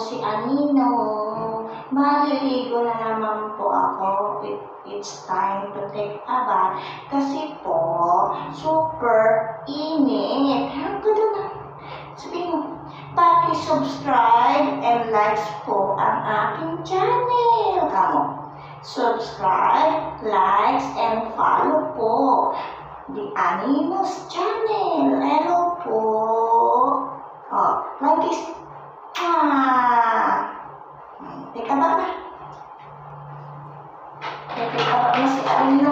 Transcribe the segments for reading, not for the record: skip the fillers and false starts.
si Anino. Maliligo na naman po ako. It's time to take a bath. Kasi po, super init. Ang ganda na. Sabihin mo, paki-subscribe and likes po ang aking channel. Kamo, subscribe, likes, and follow po the Anino's channel. Hello po. Oh, like this. Teka ba na? Teka ba na si Anino?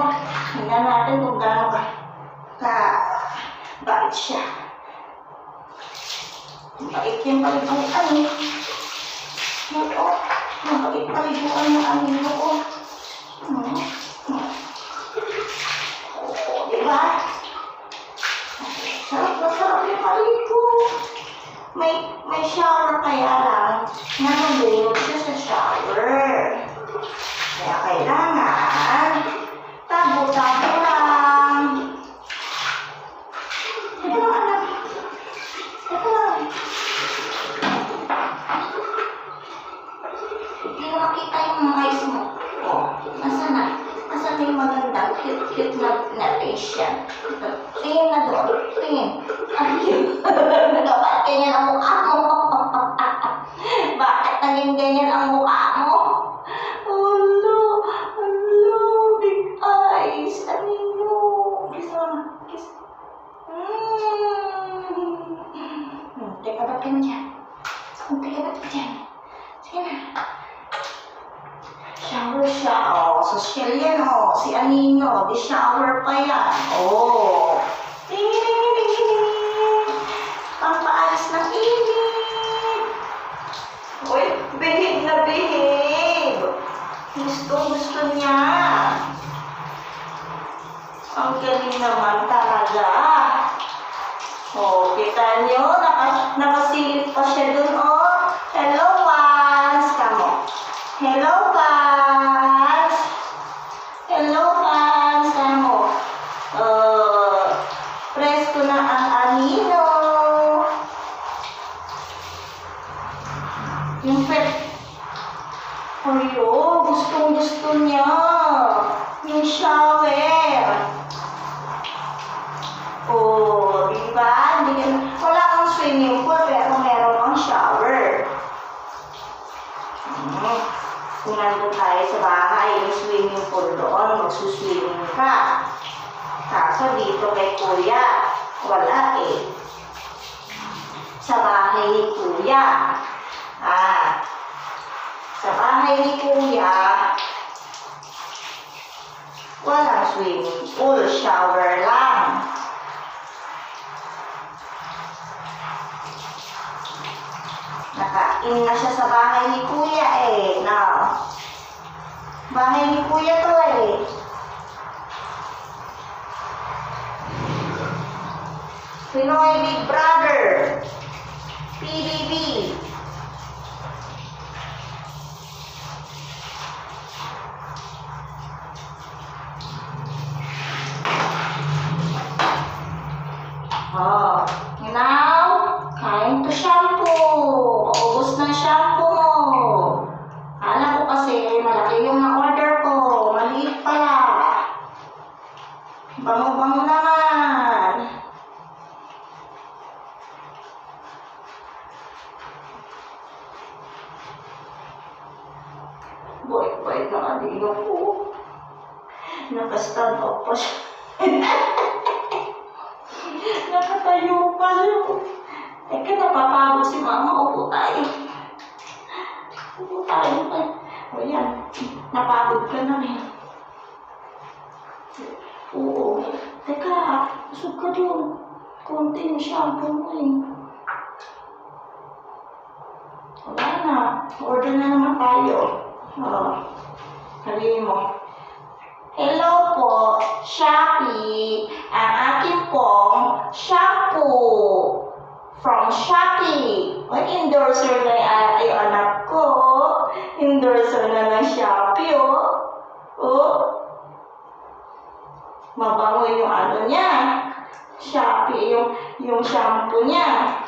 Tingnan natin kung gano'n bakit siya. Mabait yung paliguan eh. Mabait paliguan ng Anino ko. Diba? Sarap na sarap yung paligo. May shower kaya lang. Nahulog siya sa shower. Kaya kailangan tabo-tabo lang. Teka lang, anak. Teka lang. Hindi na makita yung mga eyes mo. Nasaan na? Nasaan na yung magandang cute na Asian? Tingin na doon. Tingin. Bakit ganyan ang mukha mo? Bakit naging ganyan ang mukha mo? Big eyes. Anino? Kiss mo. Kiss. Teka ba't ka na dyan? Teka ba't ka dyan? Sige na. Shower siya. Social yan. Si Anino. Di shower pa yan. Pampaalis ng init. Uy, behave na behave. Gusto niya. Ang galing naman talaga. Kita nyo? Nakasilip pa siya dun, Hello, fans. Kamo. Hello, fans. Hello, fans. Kamo. Presko na ang Anino. Yung pet. Gustong-gusto niya. Yung shower. Diba? Wala kang swimming pool, pero meron kang shower. Kung nandun tayo sa bahay, yung swimming pool doon, magsuswimming ka. Kaso dito kay Kuya, wala eh. Sa bahay ni Kuya. Sa bahay ni Kuya, walang swimming pool, shower lang. Nakain na siya sa bahay ni Kuya eh. Bahay ni Kuya to eh. Pinoy Big Brother. PBB. Now, time to shampoo. Paubos ng shampoo mo. Alam ko kasi, malaki yung na-order ko. Maliit pala. Bango-bango naman. Boy na Anino ko. Naka-stand up pa siya. Nakatayo pa siya. Teka, napapagod si Mama. Upo tayo. Yan. Napagod ka na rin. Oo. Teka, usog ka doon. Konti yung shampoo mo eh. Wala na. Order na naman tayo. Sabihin mo. Hello po, Shopee. Ang aking pong shampoo from Shopee. Endorser na yung anak ko. Endorser na ng Shopee, Mabango yung ano niya. Shopee yung shampoo niya.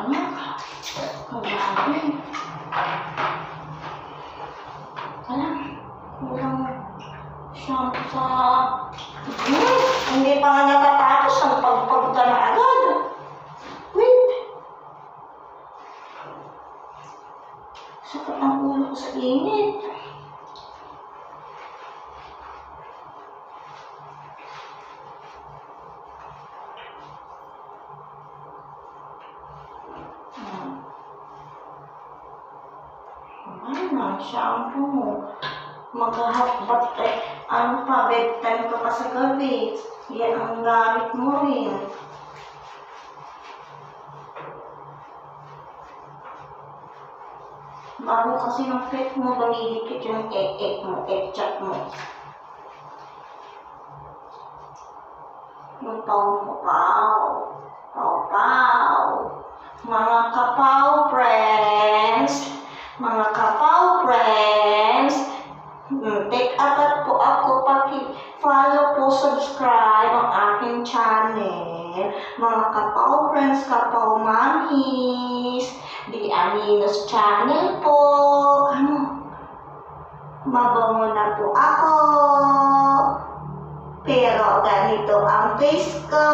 anak. Grabe. Alam, kulang shampoo sa... Hindi pa nga natatapos ang pagpagda na agad. Wait. Sakit ang ulo ko sa init. Shampoo mo. Maghahatbat ano pa, bedtime ka pa sa gabi. Yan ang gamit mo rin. Bago kasi ng pet mo, dumidikit yung ek mo, ek-chat mo. Yung pau mo, pau. Pau. Mga kapaw friends. Mga kapaw friends, take atat po ako paki-follow po, subscribe ang aking channel. Mga kapaw friends, kapaw mamis, di Aninos channel po. Mabango na po ako, pero ganito ang face ko.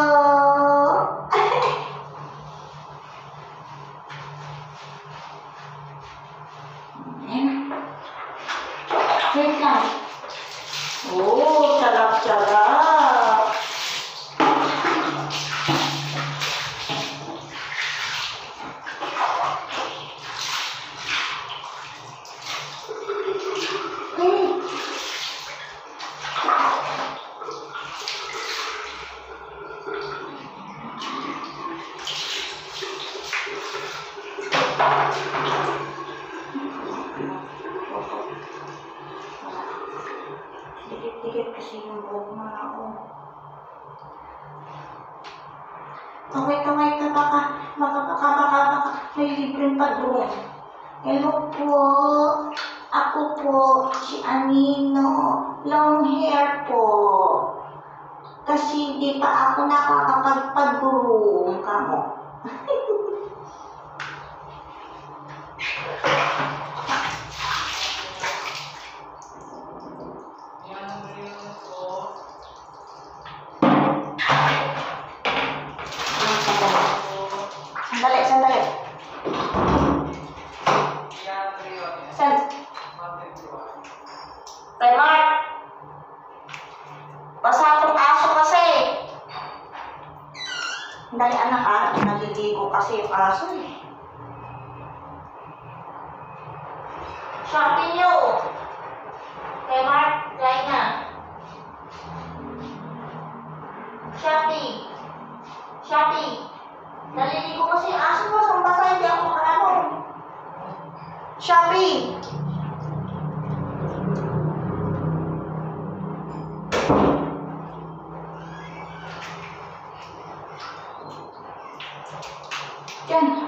Wait lang. Oh, sarap-sarap. Dikit-dikit kasi yung buhok mo na ako. Kaway-kaway ka baka may libreng padrong. Hello po. Ako po, si Anino. Long hair po. Kasi di pa ako nakakapagpag-groom ka mo. Sandali. Kay Mark, basa itong aso kasi. Dali anak naliligo kasi yung aso eh. Shopee nyo. Kay Mark, try na. Shopee. Naliligo kasi yung aso mo, basa hindi ako makalabong. Shopee. Yan.